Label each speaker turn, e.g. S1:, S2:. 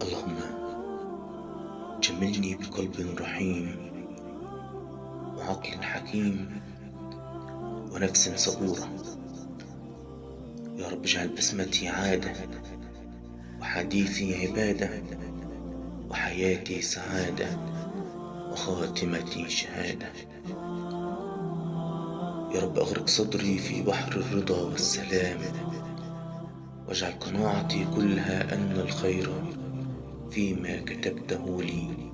S1: اللهم جملني بقلب رحيم وعقل حكيم ونفس صبورة. يا رب اجعل بسمتي عادة وحديثي عبادة وحياتي سعادة وخاتمتي شهادة. يا رب أغرق صدري في بحر الرضا والسلام، واجعل قناعتي كلها أن الخير فيما كتبته لي.